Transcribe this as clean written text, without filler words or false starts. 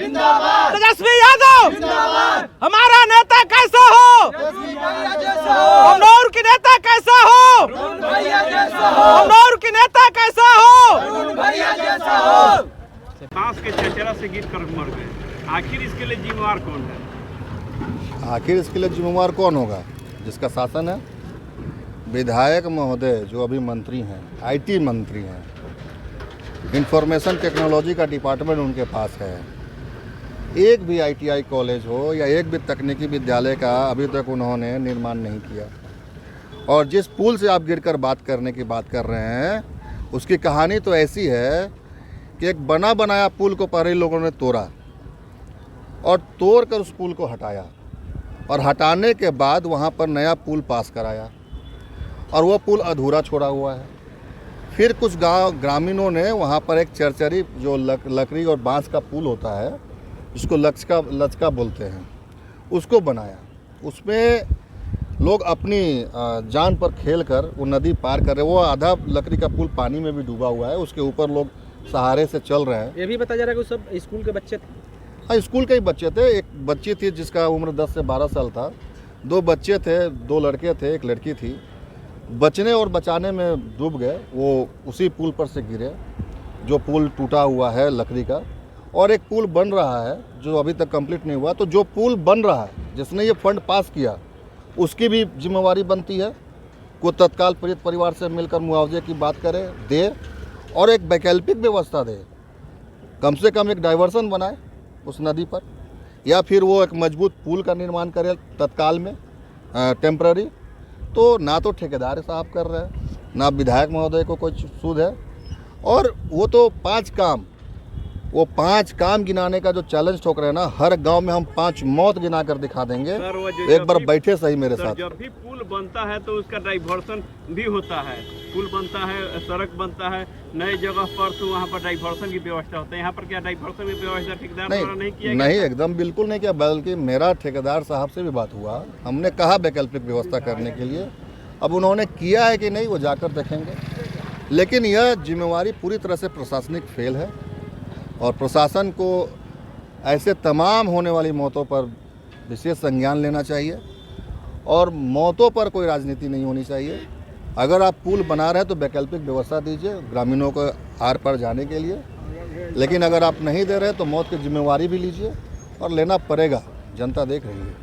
तेजस्वी यादव हमारा नेता कैसा हो, कमनौर की नेता कैसा हो, कमनौर की नेता कैसा हो। सांस के चरचरा से गिर कर मर गए। आखिर इसके लिए जिम्मेवार कौन है? आखिर इसके लिए जिम्मेवार कौन होगा? जिसका शासन है। विधायक महोदय जो अभी मंत्री हैं, आईटी मंत्री हैं, इंफॉर्मेशन टेक्नोलॉजी का डिपार्टमेंट उनके पास है। एक भी आईटीआई कॉलेज हो या एक भी तकनीकी विद्यालय का अभी तक उन्होंने निर्माण नहीं किया। और जिस पुल से आप गिरकर बात करने की बात कर रहे हैं, उसकी कहानी तो ऐसी है कि एक बना बनाया पुल को पहले लोगों ने तोड़ा और तोड़ कर उस पुल को हटाया और हटाने के बाद वहाँ पर नया पुल पास कराया और वो पुल अधूरा छोड़ा हुआ है। फिर कुछ गांव ग्रामीणों ने वहाँ पर एक चरचरी जो लकड़ी और बांस का पुल होता है, जिसको लचका बोलते हैं, उसको बनाया। उसमें लोग अपनी जान पर खेल कर वो नदी पार कर रहे। वो आधा लकड़ी का पुल पानी में भी डूबा हुआ है, उसके ऊपर लोग सहारे से चल रहे हैं। ये भी बताया जा रहा है कि सब स्कूल के बच्चे थे। हाँ, स्कूल के ही बच्चे थे। एक बच्ची थी जिसका उम्र 10 से 12 साल था। 2 बच्चे थे, 2 लड़के थे, एक लड़की थी। बचने और बचाने में डूब गए। वो उसी पुल पर से गिरे जो पुल टूटा हुआ है लकड़ी का। और एक पुल बन रहा है जो अभी तक कंप्लीट नहीं हुआ। तो जो पुल बन रहा है, जिसने ये फंड पास किया, उसकी भी जिम्मेवारी बनती है को तत्काल पीड़ित परिवार से मिलकर मुआवजे की बात करे, दे और एक वैकल्पिक व्यवस्था दे। कम से कम एक डाइवर्सन बनाए उस नदी पर, या फिर वो एक मजबूत पुल का निर्माण करे तत्काल में, टेम्पररी। तो ना तो ठेकेदार साहब कर रहे हैं, ना विधायक महोदय को कोई सूद है। और वो तो 5 काम गिनाने का जो चैलेंज ठोक रहे हैं ना, हर गांव में हम 5 मौत गिना कर दिखा देंगे। एक बार बैठे सही मेरे साथ। जब भी पुल बनता है तो उसका डाइवर्सन भी होता है। पुल बनता है, सड़क बनता है नई जगह पर, तो वहाँ पर डाइवर्सन की व्यवस्था होता है। यहाँ पर क्या डाइवर्सन की व्यवस्था ठेकेदार द्वारा नहीं किया? नहीं, एकदम बिल्कुल नहीं किया। बल्कि मेरा ठेकेदार साहब से भी बात हुआ, हमने कहा वैकल्पिक व्यवस्था करने के लिए। अब उन्होंने किया है कि नहीं, वो जाकर देखेंगे। लेकिन यह जिम्मेवारी पूरी तरह से प्रशासनिक फेल है और प्रशासन को ऐसे तमाम होने वाली मौतों पर विशेष संज्ञान लेना चाहिए और मौतों पर कोई राजनीति नहीं होनी चाहिए। अगर आप पुल बना रहे हैं तो वैकल्पिक व्यवस्था दीजिए ग्रामीणों को आर पार जाने के लिए। लेकिन अगर आप नहीं दे रहे तो मौत की जिम्मेवारी भी लीजिए, और लेना पड़ेगा, जनता देख रही है।